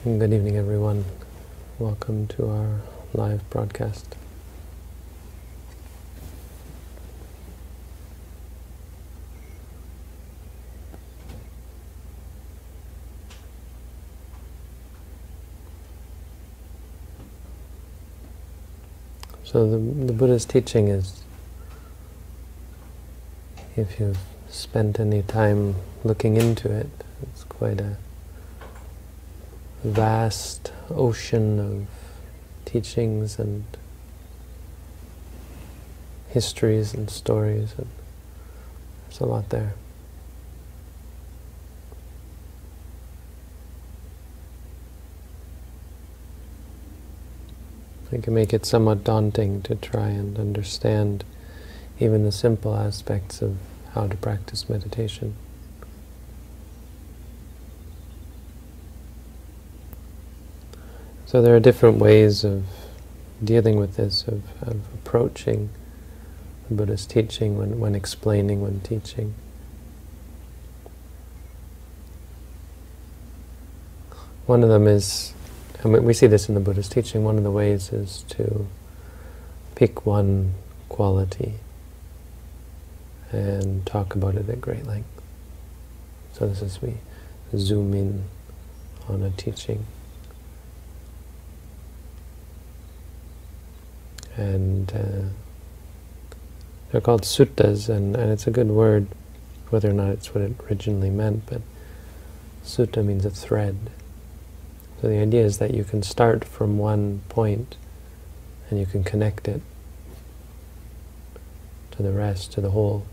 Good evening, everyone. Welcome to our live broadcast. So the Buddha's teaching is, if you've spent any time looking into it, it's quite a vast ocean of teachings and histories and stories, and there's a lot there. It can make it somewhat daunting to try and understand even the simple aspects of how to practice meditation. So there are different ways of dealing with this, of approaching the Buddha's teaching when explaining, when teaching. One of them is, and we see this in the Buddha's teaching, one of the ways is to pick one quality and talk about it at great length. So this is, we zoom in on a teaching. And they're called suttas, and it's a good word, whether or not it's what it originally meant, but sutta means a thread. So the idea is that you can start from one point and you can connect it to the rest, to the whole.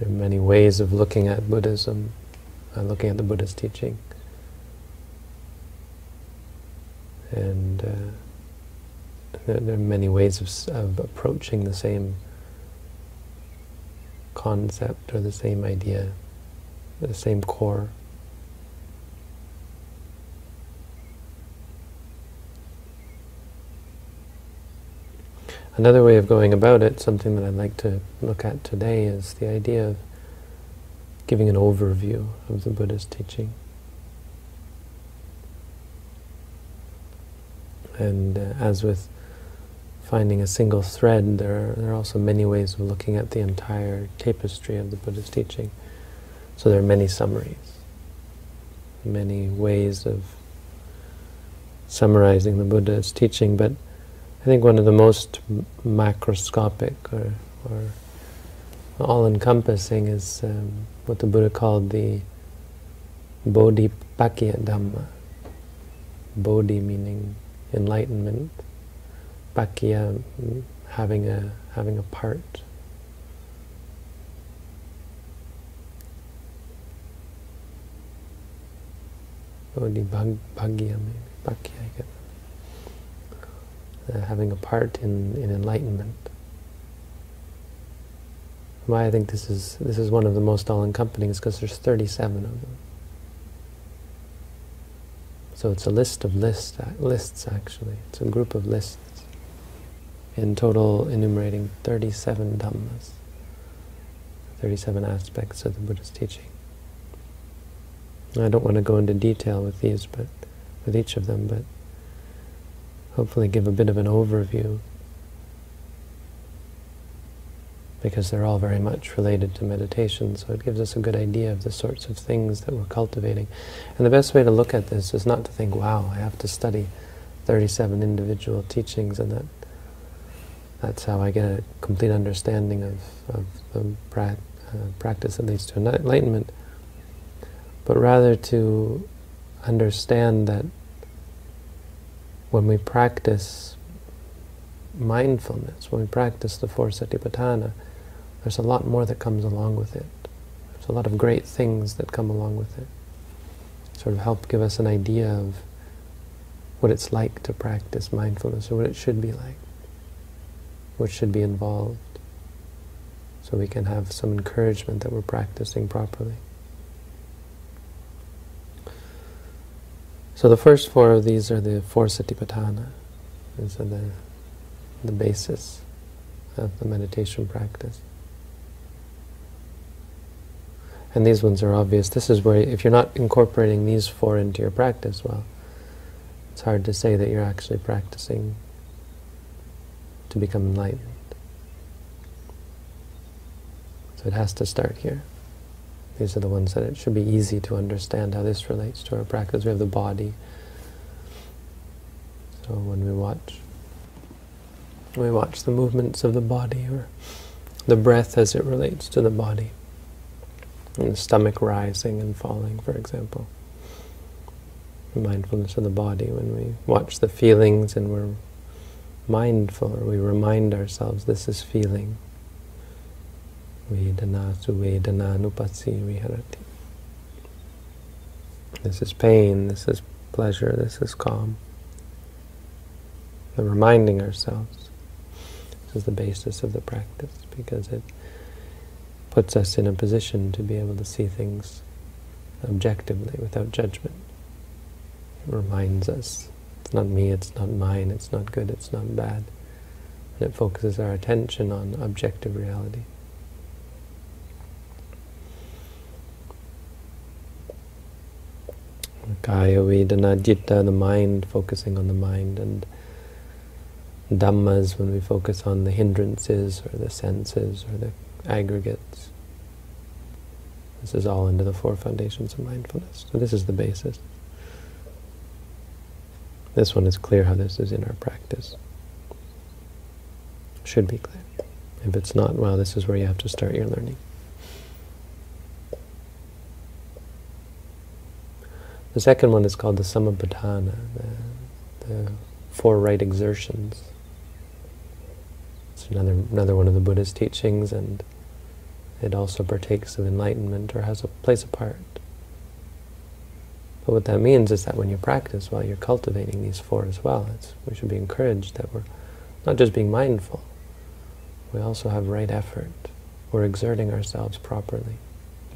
There are many ways of looking at Buddhism, looking at the Buddha's teaching. And there are many ways of approaching the same concept or the same idea, the same core. Another way of going about it, something that I'd like to look at today, is the idea of giving an overview of the Buddha's teaching. And as with finding a single thread, there are also many ways of looking at the entire tapestry of the Buddha's teaching. So there are many summaries, many ways of summarizing the Buddha's teaching, but I think one of the most macroscopic or all-encompassing is what the Buddha called the Bodhipakkhya-dhamma. Bodhi meaning enlightenment, Pakkhya having a part. Bodhibhagya maybe, Pakkhya, I guess. Having a part in enlightenment. Why I think this is one of the most all-encompassing is because there's 37 of them. So it's a list of lists actually. It's a group of lists, in total enumerating 37 dhammas, 37 aspects of the Buddha's teaching. I don't want to go into detail with these, but with each of them, but hopefully give a bit of an overview, because they're all very much related to meditation, so it gives us a good idea of the sorts of things that we're cultivating. And the best way to look at this is not to think, wow, I have to study 37 individual teachings and that's how I get a complete understanding of the practice that leads to enlightenment, but rather to understand that when we practice mindfulness, when we practice the four satipatthana, there's a lot more that comes along with it. There's a lot of great things that come along with it. Sort of help give us an idea of what it's like to practice mindfulness, or what it should be like, what should be involved, so we can have some encouragement that we're practicing properly. So the first four of these are the four satipatthana. These are the basis of the meditation practice. And these ones are obvious. This is where, if you're not incorporating these four into your practice, well, it's hard to say that you're actually practicing to become enlightened. So it has to start here. These are the ones that it should be easy to understand how this relates to our practice. We have the body. So when we watch the movements of the body, or the breath as it relates to the body, and the stomach rising and falling, for example. The mindfulness of the body, when we watch the feelings and we're mindful, or we remind ourselves this is feeling. Vedana suvedana nupassi viharati. This is pain, this is pleasure, this is calm. And reminding ourselves. This is the basis of the practice, because it puts us in a position to be able to see things objectively, without judgment. It reminds us, it's not me, it's not mine, it's not good, it's not bad. And it focuses our attention on objective reality. Kaya vedana citta, the mind, focusing on the mind, and Dhammas, when we focus on the hindrances, or the senses, or the aggregates. This is all under the four foundations of mindfulness. So this is the basis. This one is clear how this is in our practice. Should be clear. If it's not, well, this is where you have to start your learning. The second one is called the Samapatthana, the four right exertions. It's another one of the Buddha's teachings, and it also partakes of enlightenment, or has a place apart. But what that means is that when you practice, while you're cultivating these four as well, we should be encouraged that we're not just being mindful, we also have right effort. We're exerting ourselves properly.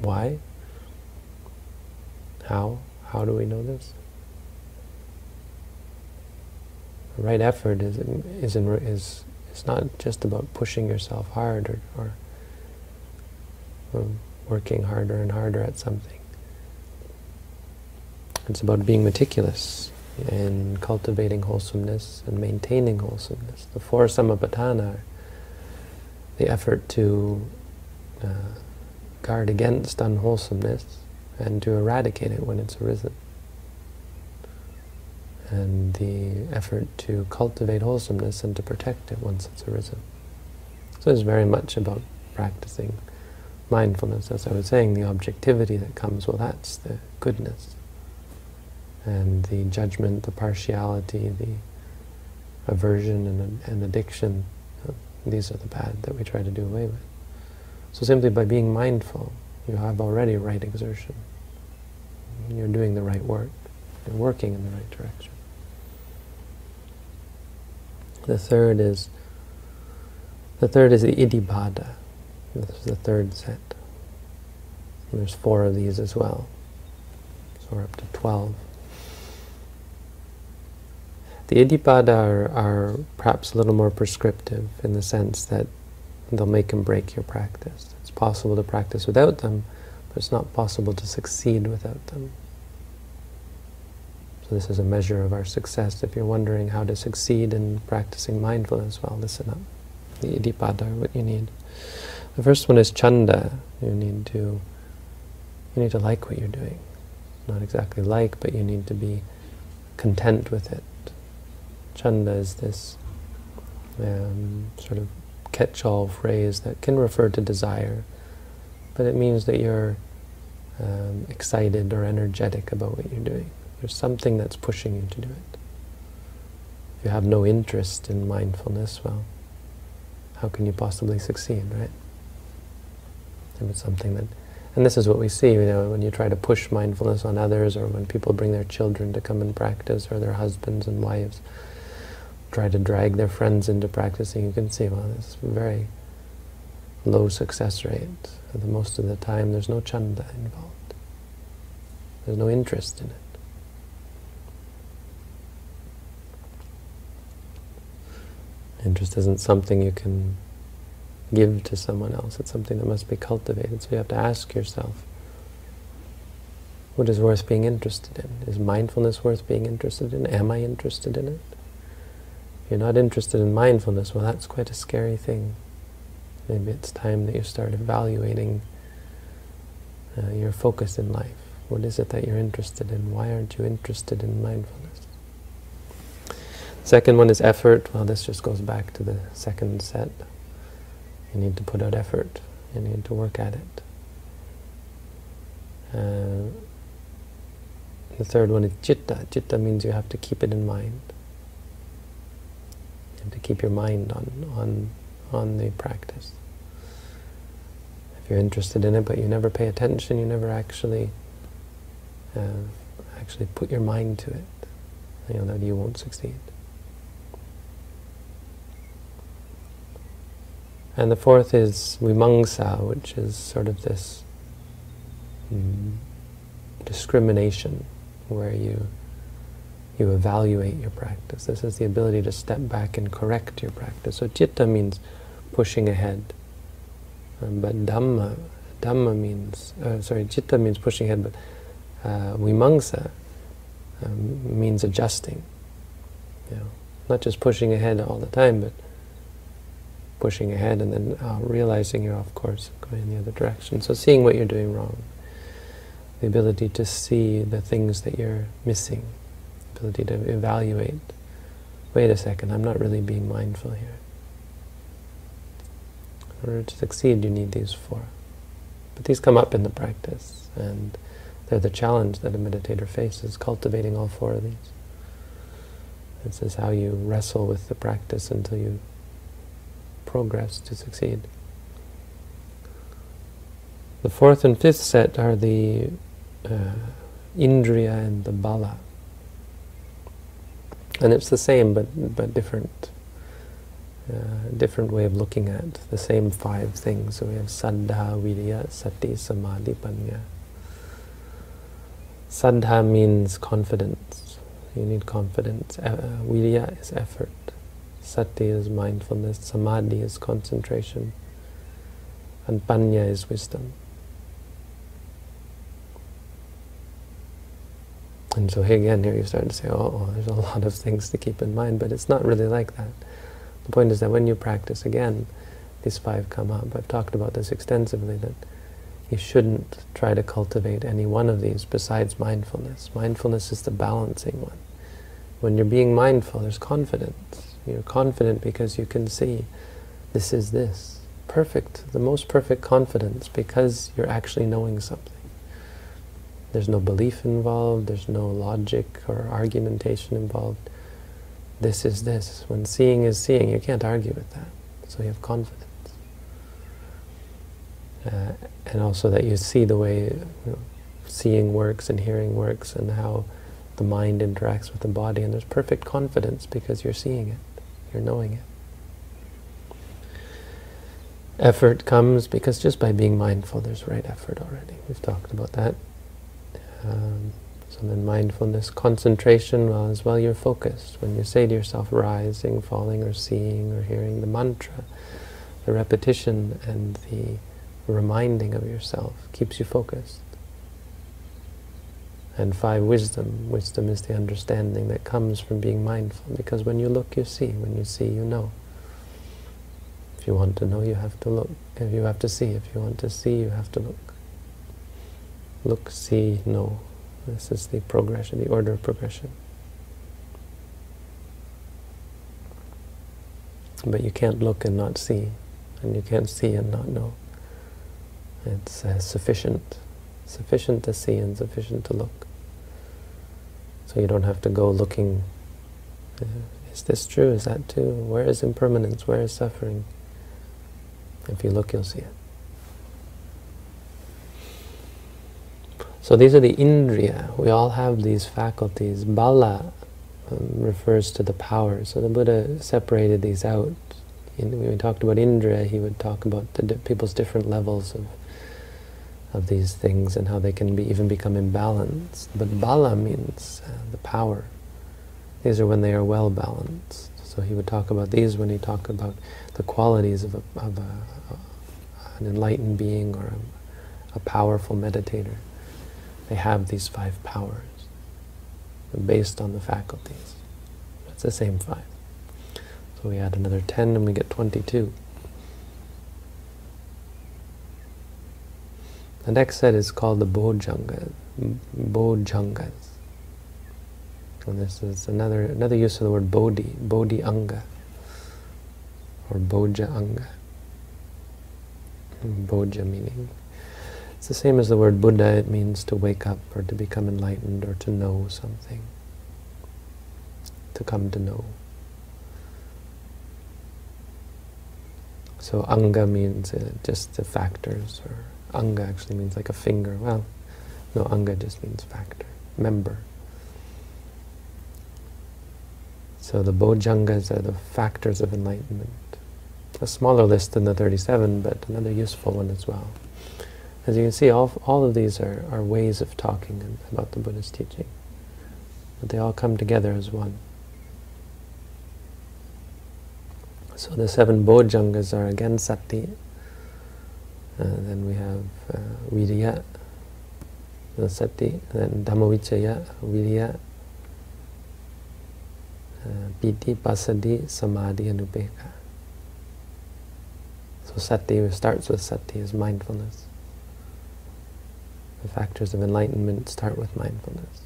Why? How? How do we know this? The right effort is not just about pushing yourself hard, or working harder and harder at something. It's about being meticulous in cultivating wholesomeness and maintaining wholesomeness. The four Samapatthana are the effort to guard against unwholesomeness and to eradicate it when it's arisen, and the effort to cultivate wholesomeness and to protect it once it's arisen. So it's very much about practicing mindfulness. As I was saying, the objectivity that comes, well, that's the goodness. And the judgment, the partiality, the aversion and addiction, these are the bad that we try to do away with. So simply by being mindful, you have already right exertion. You're doing the right work. You're working in the right direction. The third is the iddhipada. This is the third set. And there's 4 of these as well. So we're up to 12. The iddhipada are perhaps a little more prescriptive, in the sense that they'll make and break your practice. It's possible to practice without them, but it's not possible to succeed without them. So this is a measure of our success. If you're wondering how to succeed in practicing mindfulness, well, listen up. The iddhipada are what you need. The first one is chanda. You need to like what you're doing. Not exactly like, but you need to be content with it. Chanda is this sort of catch-all phrase that can refer to desire, but it means that you're excited or energetic about what you're doing. There's something that's pushing you to do it. If you have no interest in mindfulness, well, how can you possibly succeed, right? If it's something that, and this is what we see, when you try to push mindfulness on others, or when people bring their children to come and practice, or their husbands and wives try to drag their friends into practicing, you can see, well, there's a very low success rate. Most of the time there's no chanda involved. There's no interest in it. Interest isn't something you can give to someone else. It's something that must be cultivated. So you have to ask yourself, What is worth being interested in? Is mindfulness worth being interested in? Am I interested in it? If you're not interested in mindfulness, well, that's quite a scary thing. Maybe it's time that you start evaluating your focus in life. What is it that you're interested in? Why aren't you interested in mindfulness? Second one is effort. Well, this just goes back to the second set. You need to put out effort. You need to work at it. The third one is citta. Citta means you have to keep it in mind. You have to keep your mind on the practice. If you're interested in it but you never pay attention, you never actually put your mind to it, then you won't succeed. And the fourth is vimamsa, which is sort of this discrimination, where you evaluate your practice. This is the ability to step back and correct your practice. So citta means pushing ahead, but Dhamma means, citta means pushing ahead, but vimamsa means adjusting. Not just pushing ahead all the time, but pushing ahead and then realizing you're off course, going in the other direction. So seeing what you're doing wrong, the ability to see the things that you're missing, the ability to evaluate, wait a second, I'm not really being mindful here. In order to succeed, you need these four. But these come up in the practice, and they're the challenge that a meditator faces, cultivating all four of these. This is how you wrestle with the practice until you progress to succeed. The fourth and fifth set are the indriya and the bala. And it's the same, but different. Different way of looking at the same five things. So we have saddha, virya, sati, samadhi, panya. Saddha means confidence. You need confidence. Virya is effort. Sati is mindfulness. Samadhi is concentration. And panya is wisdom. And so here you start to say, oh, there's a lot of things to keep in mind, but it's not really like that. The point is that when you practice, again, these five come up. I've talked about this extensively, that you shouldn't try to cultivate any one of these besides mindfulness. Mindfulness is the balancing one. When you're being mindful, there's confidence. You're confident because you can see this is this. Perfect, the most perfect confidence, because you're actually knowing something. There's no belief involved, there's no logic or argumentation involved. This is this. When seeing is seeing, you can't argue with that. So you have confidence. And also that you see the way seeing works and hearing works, and how the mind interacts with the body, and there's perfect confidence because you're seeing it, you're knowing it. Effort comes because just by being mindful, there's right effort already. We've talked about that. So then mindfulness, concentration, well, as well you're focused. When you say to yourself, rising, falling, or seeing, or hearing, the mantra, the repetition and the reminding of yourself keeps you focused. And 5, wisdom. Wisdom is the understanding that comes from being mindful, because when you look, you see. When you see, you know. If you want to know, you have to look. If you have to see. If you want to see, you have to look. Look, see, know. This is the progression, the order of progression. But you can't look and not see, and you can't see and not know. It's sufficient to see and sufficient to look. So you don't have to go looking, is this true, is that true, where is impermanence, where is suffering? If you look, you'll see it. So these are the indriya. We all have these faculties. Bala refers to the power. So the Buddha separated these out. When we talked about indriya, he would talk about people's different levels of these things and how they can even become imbalanced. But bala means the power. These are when they are well balanced. So he would talk about these when he talked about the qualities of an enlightened being or a powerful meditator. They have these 5 powers. They're based on the faculties. It's the same 5. So we add another 10 and we get 22. The next set is called the Bojjhangas. Bojjhangas. And this is another use of the word bodhi, bodhi anga, or bojja anga. Bojja meaning. It's the same as the word Buddha. It means to wake up or to become enlightened or to know something. To come to know. So anga means just the factors, or anga actually means like a finger. Well, no, anga just means factor, member. So the Bojjhangas are the factors of enlightenment. A smaller list than the 37, but another useful one as well. As you can see, all of these are ways of talking about the Buddha's teaching. But they all come together as one. So the 7 Bojjhangas are again sati. Then we have virya, sati, then dhammavicaya, virya, piti, passaddhi, samadhi, and upekkha. So sati starts with sati, is mindfulness. The factors of enlightenment start with mindfulness.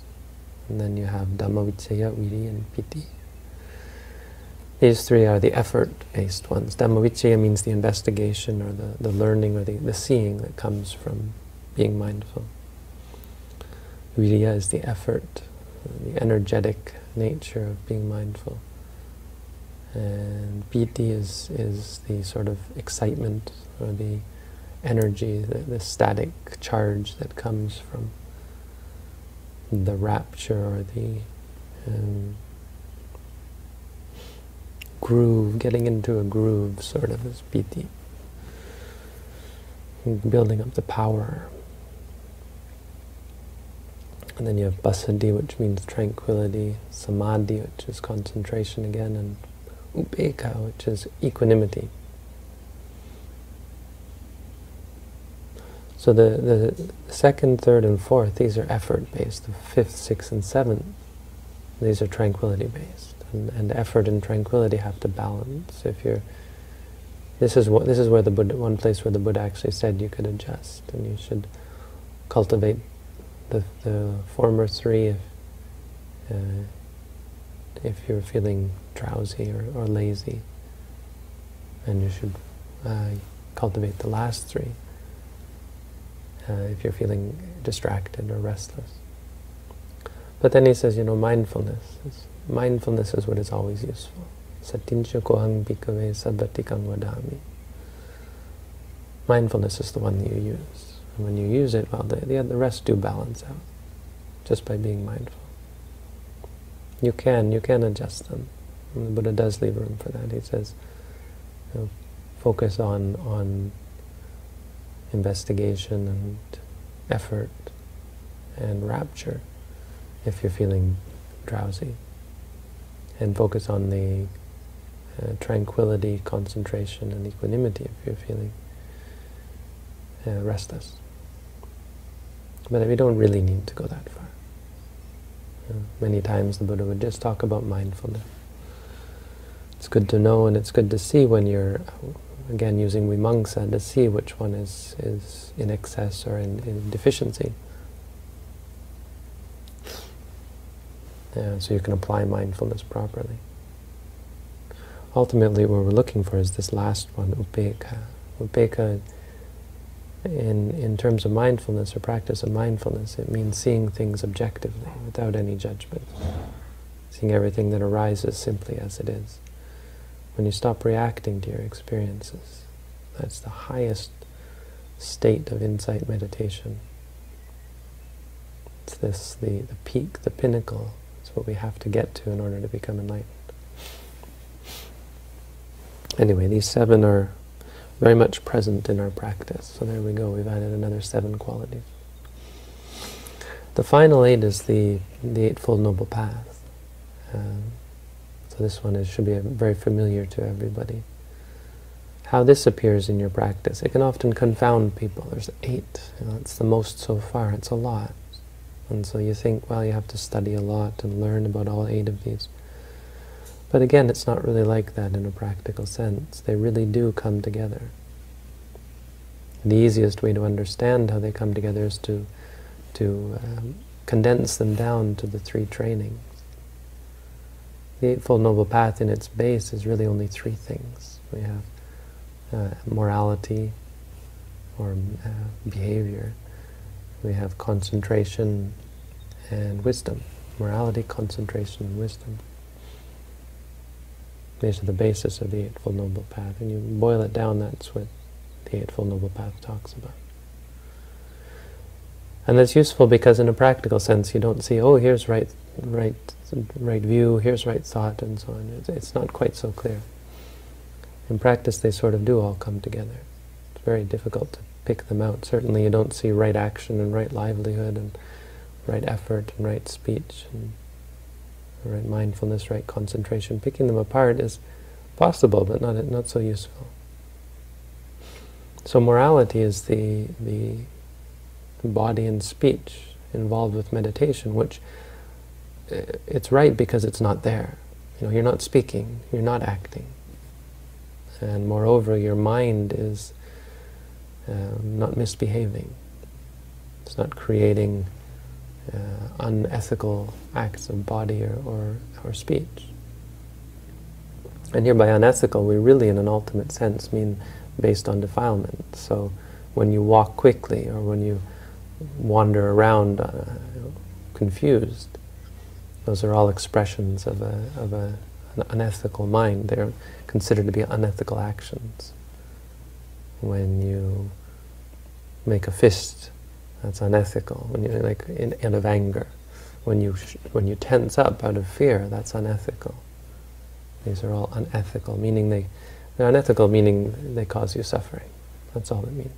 And then you have dhammavicaya, virya, and piti. These 3 are the effort-based ones. Dhammavicaya means the investigation or the learning or the seeing that comes from being mindful. Virya is the effort, the energetic nature of being mindful. And piti is the sort of excitement or the energy, the static charge that comes from the rapture or the groove, getting into a groove sort of is piti. Building up the power. And then you have passaddhi, which means tranquility, samadhi, which is concentration again, and upekkha, which is equanimity. So the 2nd, 3rd, and 4th, these are effort-based. The 5th, 6th, and 7th, these are tranquility-based. And effort and tranquility have to balance. This is where the Buddha, one place where the Buddha actually said you could adjust, and you should cultivate the former 3 if you're feeling drowsy or lazy, and you should cultivate the last 3 if you're feeling distracted or restless. But then he says, mindfulness is what is always useful. Satincha kohang bhikkhave sabbatikang vadami. Mindfulness is the one that you use. And when you use it, well, the rest do balance out, just by being mindful. You can adjust them. And the Buddha does leave room for that. He says, focus on investigation and effort and rapture if you're feeling drowsy. And focus on the tranquility, concentration, and equanimity if you're feeling restless. But we don't really need to go that far. Many times the Buddha would just talk about mindfulness. It's good to know, and it's good to see when you're, again using vimamsa, to see which one is in excess or in deficiency. So you can apply mindfulness properly. Ultimately, what we're looking for is this last one, upekkha. Upekkha, in terms of mindfulness or practice of mindfulness, it means seeing things objectively, without any judgment. Seeing everything that arises simply as it is. When you stop reacting to your experiences, that's the highest state of insight meditation. It's the peak, the pinnacle. It's what we have to get to in order to become enlightened. Anyway, these 7 are very much present in our practice. So there we go, we've added another 7 qualities. The final 8 is the Eightfold Noble Path. So this one should be very familiar to everybody. How this appears in your practice, it can often confound people. There's 8, it's the most so far, it's a lot. And so you think, well, you have to study a lot and learn about all 8 of these. But again, it's not really like that in a practical sense. They really do come together. The easiest way to understand how they come together is to condense them down to the 3 trainings. The Eightfold Noble Path in its base is really only 3 things. We have morality, or behavior. We have concentration and wisdom. Morality, concentration, and wisdom. These are the basis of the Eightfold Noble Path. And you boil it down, that's what the Eightfold Noble Path talks about. And that's useful because in a practical sense you don't see, oh, here's right view, here's right thought, and so on. It's not quite so clear. In practice they sort of do all come together. It's very difficult to pick them out. Certainly you don't see right action and right livelihood and right effort and right speech and right mindfulness, right concentration. Picking them apart is possible, but not so useful. So morality is the body and speech involved with meditation, which it's right because it's not there. You know, you're not speaking, you're not acting. And moreover, your mind is not misbehaving. It's not creating unethical acts of body or speech. And here by unethical, we really in an ultimate sense mean based on defilement. So when you walk quickly or when you wander around confused, those are all expressions of an unethical mind. They're considered to be unethical actions. When you make a fist, that's unethical. When you're out of anger, when you tense up out of fear, that's unethical. These are all unethical, meaning they're unethical, meaning they cause you suffering. That's all it means.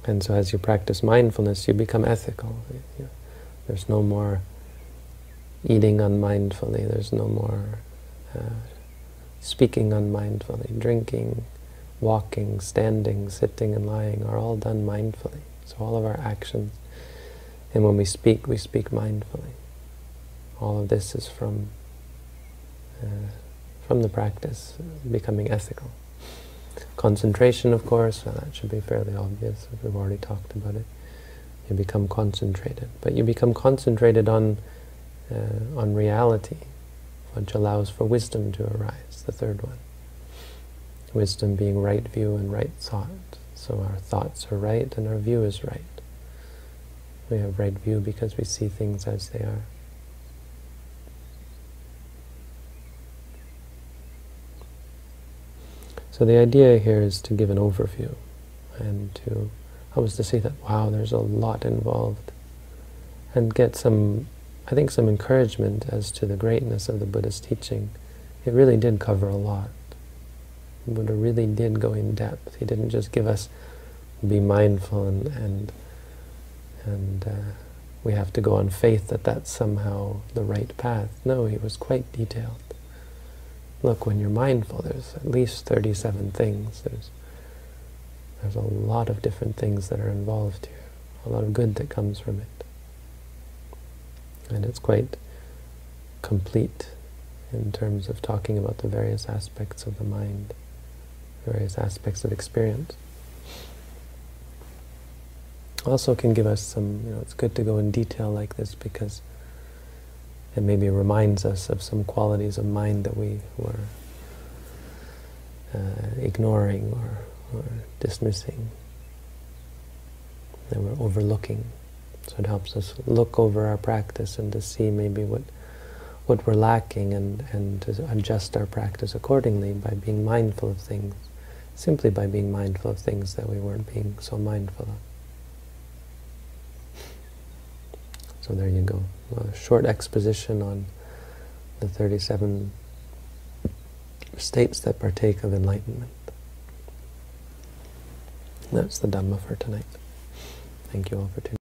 And so as you practice mindfulness, you become ethical. There's no more eating unmindfully. There's no more speaking unmindfully. Drinking, walking, standing, sitting, and lying are all done mindfully. So all of our actions, and when we speak mindfully. All of this is from the practice, becoming ethical. Concentration, of course, well, that should be fairly obvious. We've already talked about it. You become concentrated, but you become concentrated on reality, which allows for wisdom to arise. The third one, wisdom being right view and right thought. So our thoughts are right and our view is right. We have right view because we see things as they are. So the idea here is to give an overview and to see that, wow, there's a lot involved, and get some encouragement as to the greatness of the Buddha's teaching. It really did cover a lot. The Buddha really did go in depth. He didn't just give us be mindful and we have to go on faith that that's somehow the right path. No, he was quite detailed. Look, when you're mindful, there's at least 37 things. There's a lot of different things that are involved here. A lot of good that comes from it. And it's quite complete in terms of talking about the various aspects of the mind, various aspects of experience. Also can give us some, it's good to go in detail like this because it maybe reminds us of some qualities of mind that we were ignoring or dismissing, that we're overlooking. So it helps us look over our practice and to see maybe what we're lacking and to adjust our practice accordingly by being mindful of things, simply by being mindful of things that we weren't being so mindful of. So there you go. A short exposition on the 37 states that partake of enlightenment. That's the Dhamma for tonight. Thank you all for tuning in.